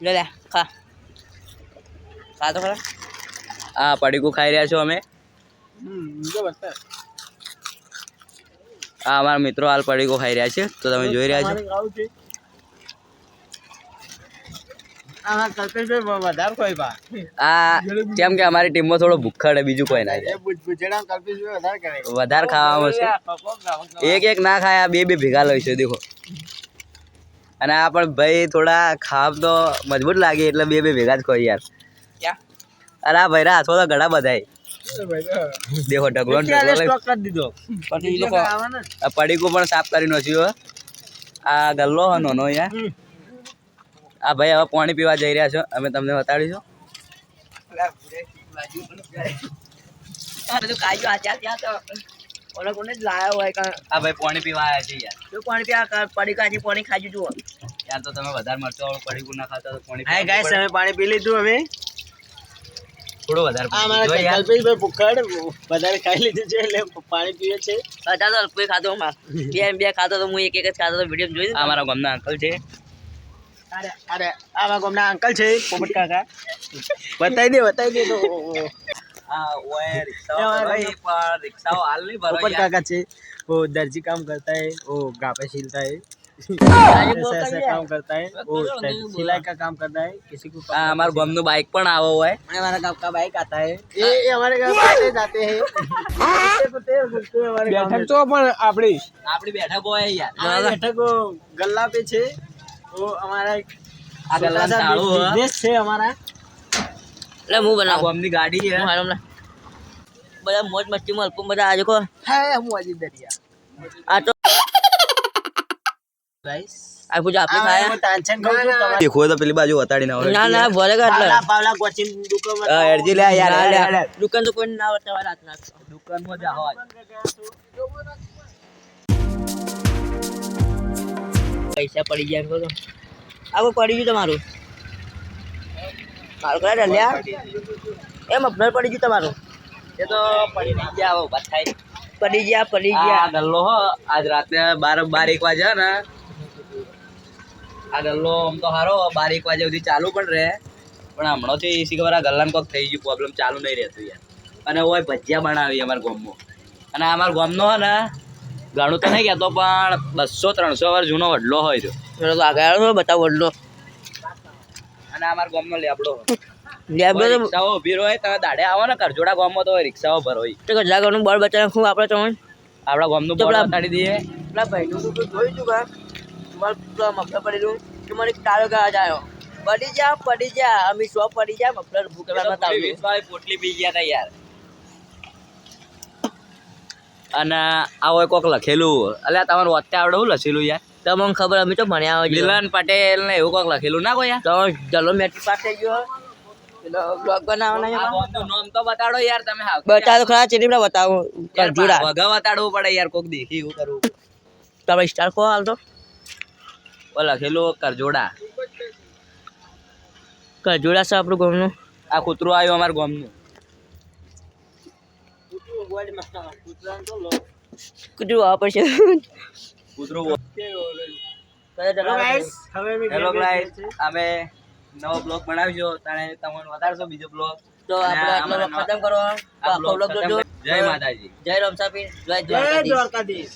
લે લે ખા ખા તો ખરા આ પડીકું ખાઈ રહ્યા છો અમે આ અમારા મિત્રો હાલ પડીકું ખાઈ રહ્યા છે તો તમે જોઈ રહ્યા છો આ કેમ કે અમારી ટીમમાં થોડો ભૂખડ હે બીજું કોઈ ના વધારે ખાવામાં છે એક એક ના ખાય બે બે ભેગા લઈશું દેખો અને આ પણ ભાઈ થોડા ખાવ તો મજબૂત લાગે એટલે બે બે ભેગા જ ખોઈ યાર અરે આ ભાઈ હાથો તો ઘણા બધા દેખો ઢગલો પડીકું પણ સાફ કરી નાખ્યું આ ગલ્લો હો નો યાર આ ભાઈ હવે પાણી પીવા જઈ રહ્યા છો અમે તમને બતાડીશું આ ભાઈ પાણી પીવા આવ્યા છે યાર પાણી પીવા પડીકા પાણી ખાઈ જુઓ યાર તો તમે વધારે મરચો વાળું પડીકું ના ખાતા તો પાણી હાય ગાઈસ અમે પાણી પી લીધું હવે થોડું વધારે ભૂખડ વધારે ખાઈ લીધું છે એટલે પાણી પીએ છે અત્યારે તો અલ્પે ખાતો બે ખાતો તો હું એક જ ખાતો તો વિડીયો જોઈ અમારા ગામના અંકલ છે અરે આમાં ગામના અંકલ છે પોપટ કાકા બતાવી દે તો हाँ वो है रिक्शा भाई पर रिक्शा हाल नहीं भरो पोपट काका છે वो दर्जी काम करता है वो गापे सिलता है ऐसा काम करता है वो सिलाई का काम करता है किसी को हमारे गांव में बाइक पण आवा हुआ है हमारा गांव का बाइक आता है ये हमारे गांव से जाते हैं बैठक तो પણ આપણી बैठक वो है यार बैठक वो गल्ला पे છે वो हमारा આ ગલ્લા ચાલુ बिजनेस છે हमारा એટલે હું બનાવું ગામની ગાડી છે બધા મોજ મસ્તી માં અલ્પમ બધા આજે કો હે હું આજે દરિયા આ તો ગાઈસ આ પૂજા આપણે ખાયા હું ટેન્શન કરું છું તમારે દેખો તો પેલી બાજુ વતાડી ના ના ના ભલે કાટલા પાવલા કોચિંગ દુકાન એરજી લે યાર દુકાન તો કોઈ ના વતાવા રાત ના દુકાન માં જાઓ આજ પૈસા પડી ગયા તો આ પડી ગયું તમારું મારું કરા ડલ્યા એ મફલર પડી ગયું તમારું એ તો પડી નહીં ગયા હવે બસ થાય પડી ગયા ગલ્લો હો આજ રાતે 12 વાગે ને આ ગલ્લો આમ તો હારો 12 વાગે સુધી ચાલુ પણ રહે પણ હમણાંથી એસી ખબર આ ગલ્લાને કોક થઈ ગયું પ્રોબ્લેમ ચાલુ નહીં રહેતું યાર અને ઓય ભજીયા બનાવી અમારા ગામમાં અને અમારા ગામનો હે ને ઘણું તો નહીં કહેતો પણ 200-300 વાર જૂનો વડલો હોય તો આગળ બતાવો વડલો અને અમારા ગામનો લેબડો લેબડો રિક્ષાઓ ઉભી હોય તમે દાડે આવો ને કરજોડા ગામમાં તો રિક્ષાઓ ભરોય તો કેટલા ઘરનું બળ બચાવ ખૂબ આપણે તો આપણા ગામનું બળ બતાડી દઈએ પેલા ભાઈનું તો જોઈ તું કા તમારે મફલર પડેલું તો મને તારો કા આવ્યો પડી જા અમે સો પડી જા મફલર ભૂકેલા બતાવ્યું 20 વાળી પોટલી પી ગયા તા યાર અને આ હોય કોક લખેલું અલ્યા તમારું વાંચતા આવડે શું લખેલું યાર તમને ખબર અમે તો ભણ્યા હોય મિલન પટેલ ને એવું કોક લખેલું ના કોઈ યાર તો ચલો મેટ્રિક પાસ થઈ ગયો બ્લોગ બનાવવાના નામ તો બતાડો યાર તમે બતાવો ખરા ચેટલી બતાવો કરજોડા વગા બતાડવું પડે યાર કોક દેખી એવું કરવું તમે સ્ટાર કો હાલ તો ઓ લખેલું કરજોડા છે આપણું ગામનું આ કૂતરું આવ્યું અમારા ગામનું કૂતરું આ પછી કૂતરું હેલો ગાઈસ અમે નવો બ્લોગ બનાવજો તાણે તમને બતાડશો બીજો બ્લોગ તો આપણે ખતમ કરો જય માતાજી જય રામસાપીર જય દ્વારકાધીશ